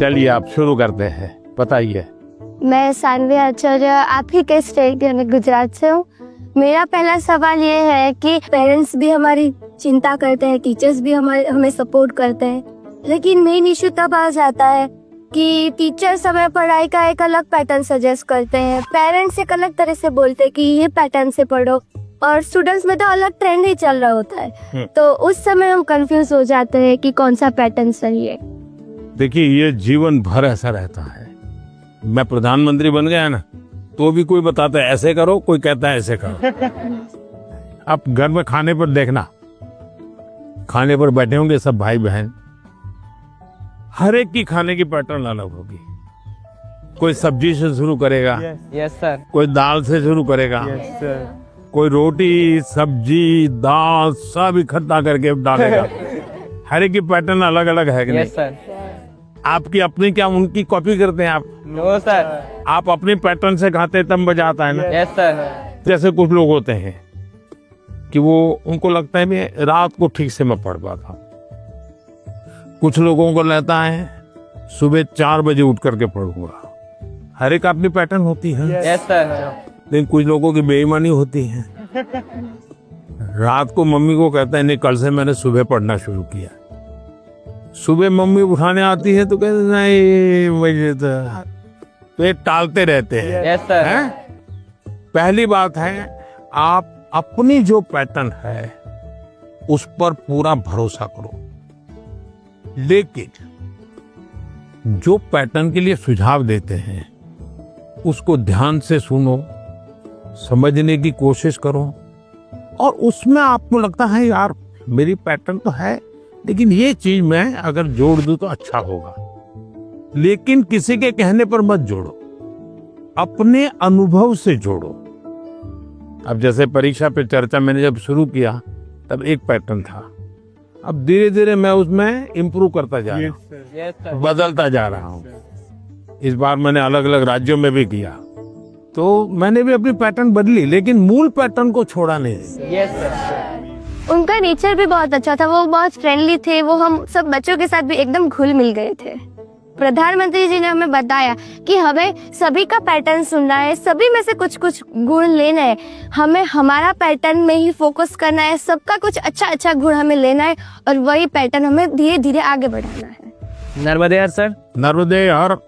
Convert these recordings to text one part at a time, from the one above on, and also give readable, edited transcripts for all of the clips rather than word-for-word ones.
चलिए आप शुरू करते हैं, बताइए। मैं सानवी आचार्य आप ही के स्टेट यानी गुजरात से हूँ। मेरा पहला सवाल ये है कि पेरेंट्स भी हमारी चिंता करते हैं, टीचर्स भी हमें सपोर्ट करते हैं, लेकिन मेन इशू तब आ जाता है कि टीचर्स हमें पढ़ाई का एक अलग पैटर्न सजेस्ट करते हैं, पेरेंट्स एक अलग तरह से बोलते हैं कि ये पैटर्न से पढ़ो, और स्टूडेंट्स में तो अलग ट्रेंड ही चल रहा होता है। तो उस समय हम कंफ्यूज हो जाते हैं कि कौन सा पैटर्न सही है। देखिए, ये जीवन भर ऐसा रहता है। मैं प्रधानमंत्री बन गया ना, तो भी कोई बताता है ऐसे करो, कोई कहता है ऐसे करो। आप घर में खाने पर देखना, खाने पर बैठे होंगे सब भाई बहन, हर एक की खाने की पैटर्न अलग होगी। कोई सब्जी से शुरू करेगा, यस सर, कोई दाल से शुरू करेगा, यस सर, कोई रोटी सब्जी दाल सब इकट्ठा करके डालेगा। हर एक की पैटर्न अलग अलग है कि नहीं? Yes sir. आपकी अपनी क्या उनकी कॉपी करते हैं आप? No sir. आप अपने पैटर्न से खाते तब मजा आता है ना। Yes sir. जैसे कुछ लोग होते हैं कि वो उनको लगता है मैं रात को ठीक से मैं पढ़ पाता हूँ, कुछ लोगों को लगता है सुबह 4 बजे उठ करके पढ़ूंगा। हर एक अपनी पैटर्न होती है। Yes sir. लेकिन कुछ लोगों की बेईमानी होती है, रात को मम्मी को कहता है नहीं कल से मैंने सुबह पढ़ना शुरू किया। सुबह मम्मी उठाने आती है तो कहते नहीं मुझे तो ये टालते रहते हैं। Yes sir. हैं? पहली बात है आप अपनी जो पैटर्न है उस पर पूरा भरोसा करो, लेकिन जो पैटर्न के लिए सुझाव देते हैं उसको ध्यान से सुनो, समझने की कोशिश करो, और उसमें आपको लगता है यार मेरी पैटर्न तो है लेकिन ये चीज मैं अगर जोड़ दूं तो अच्छा होगा, लेकिन किसी के कहने पर मत जोड़ो, अपने अनुभव से जोड़ो। अब जैसे परीक्षा पे चर्चा मैंने जब शुरू किया तब एक पैटर्न था, अब धीरे धीरे मैं उसमें इम्प्रूव करता जा रहा हूँ, बदलता जा रहा हूँ। इस बार मैंने अलग अलग राज्यों में भी किया तो मैंने भी अपनी पैटर्न बदली, लेकिन मूल पैटर्न को छोड़ा नहीं। Yes sir. उनका नेचर भी बहुत अच्छा था, वो बहुत फ्रेंडली थे, वो हम सब बच्चों के साथ भी एकदम घुल मिल गए थे। प्रधानमंत्री जी ने हमें बताया कि हमें सभी का पैटर्न सुनना है, सभी में से कुछ कुछ गुण लेना है, हमें हमारा पैटर्न में ही फोकस करना है, सबका कुछ अच्छा अच्छा गुण हमें लेना है और वही पैटर्न हमें धीरे धीरे आगे बढ़ाना है। नर्मदे हर सर। नर्मदे हर।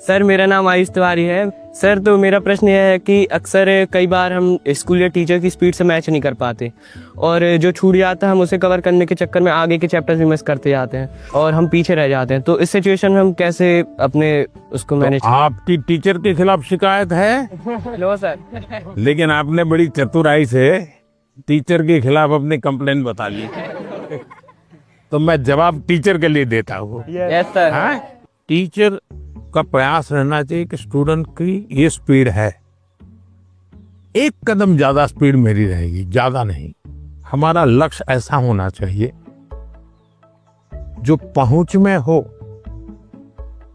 सर मेरा नाम आयुष तिवारी है सर। तो मेरा प्रश्न यह है कि अक्सर कई बार हम स्कूल या टीचर की स्पीड से मैच नहीं कर पाते और जो छूट जाता है हम उसे कवर करने के चक्कर में आगे के चैप्टर्स भी मिस करते जाते हैं और हम पीछे रह जाते हैं। तो इस सिचुएशन में हम कैसे अपने उसको मैनेज? आपकी टीचर के खिलाफ शिकायत है? लो सर। लेकिन आपने बड़ी चतुराई से टीचर के खिलाफ अपनी कंप्लेंट बता ली, तो मैं जवाब टीचर के लिए देता हूँ। Yes sir. टीचर का प्रयास रहना चाहिए कि स्टूडेंट की ये स्पीड है, एक कदम ज्यादा स्पीड मेरी रहेगी, ज्यादा नहीं। हमारा लक्ष्य ऐसा होना चाहिए जो पहुंच में हो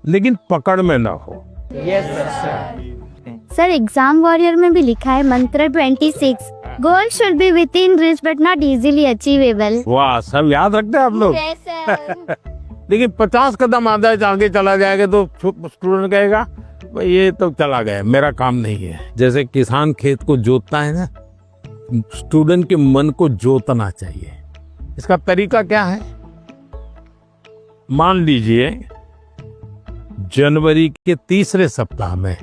लेकिन पकड़ में ना हो। Yes sir. Sir exam warrior में भी लिखा है मंत्र 26, goal should be with in reach but not easily achievable. वाह, सब याद रखते हैं आप लोग। लेकिन 50 कदम आगे चला जाएगा तो स्टूडेंट कहेगा भाई ये तो चला गया, मेरा काम नहीं है। जैसे किसान खेत को जोतता है ना, स्टूडेंट के मन को जोतना चाहिए। इसका तरीका क्या है? मान लीजिए जनवरी के तीसरे सप्ताह में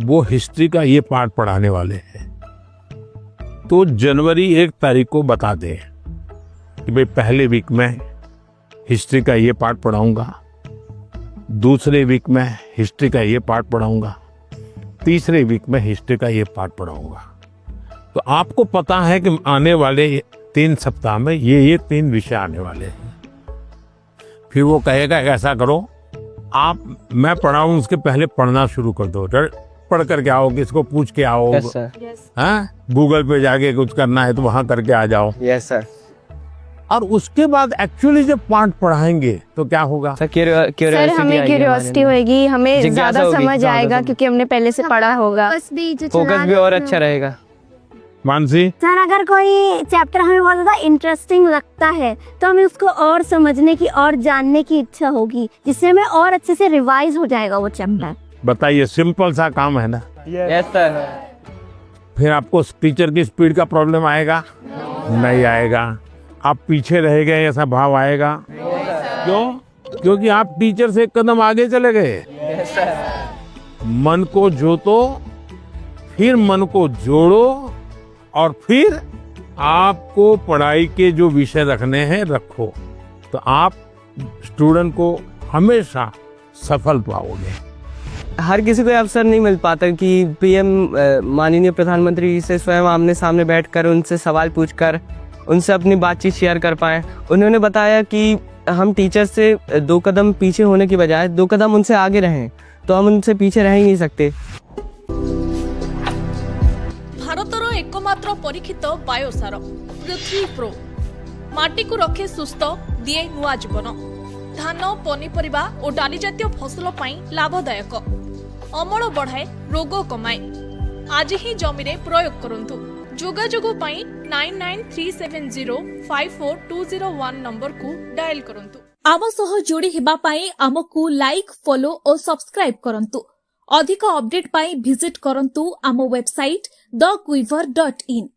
वो हिस्ट्री का ये पाठ पढ़ाने वाले हैं, तो जनवरी 1 तारीख को बता दें कि भाई पहले वीक में हिस्ट्री का ये पार्ट पढ़ाऊंगा, दूसरे वीक में हिस्ट्री का ये पार्ट पढ़ाऊंगा, तीसरे वीक में हिस्ट्री का ये पार्ट पढ़ाऊंगा। तो आपको पता है कि आने वाले 3 सप्ताह में ये 3 विषय आने वाले हैं। फिर वो कहेगा ऐसा करो आप, मैं पढ़ाऊं उसके पहले पढ़ना शुरू कर दो, पढ़ करके आओ, किसको पूछ के आओ। Yes sir. हाँ, गूगल पे जाके कुछ करना है तो वहां करके आ जाओ। Yes sir. और उसके बाद एक्चुअली जब पाठ पढ़ाएंगे तो क्या होगा सर? सर हमें क्यूरियोसिटी होएगी, हमें ज्यादा समझ आएगा क्योंकि हमने पहले से पढ़ा होगा, फोकस भी और अच्छा रहेगा। मानसी, सर अगर कोई चैप्टर हमें बहुत ज्यादा इंटरेस्टिंग लगता है तो हमें उसको और समझने की और जानने की इच्छा होगी, जिससे हमें और अच्छे से रिवाइज हो जाएगा वो चैप्टर। बताइए, सिंपल सा काम है ना। Yes sir. फिर आपको टीचर की स्पीड का प्रॉब्लम आएगा? नहीं आएगा। आप पीछे रह गए ऐसा भाव आएगा? क्यों? क्योंकि आप टीचर से एक कदम आगे चले गए। मन को जोतो, फिर मन को जोड़ो, और फिर आपको पढ़ाई के जो विषय रखने हैं रखो, तो आप स्टूडेंट को हमेशा सफल पाओगे। हर किसी को अवसर नहीं मिल पाता कि पीएम माननीय प्रधानमंत्री से स्वयं आमने सामने बैठकर उनसे सवाल पूछकर उनसे अपनी बातचीत शेयर कर पाए। उन्होंने बताया कि हम टीचर से 2 कदम पीछे होने की बजाय 2 कदम उनसे आगे रहें, तो हम उनसे पीछे रह ही नहीं सकते। भारतर एकमात्र परीक्षित बायोसार पृथ्वी प्रो माटी को रखे सुस्थ दिए नुआ जीवन। धान, पनीपरिबा और डाली जातीय फसल पाई लाभदायक, अमल बढ़ाए, रोग कमाए। आज ही जमी रे प्रयोग करंतु। जोगाजोग पाई 9937054201 नंबर को डायल करंतु। आम सह जोड़ी हेबा पाई आमको लाइक, फॉलो और सब्सक्राइब करंतु। अधिक अपडेट पाई विजिट करंतु आम वेबसाइट thequiver.in।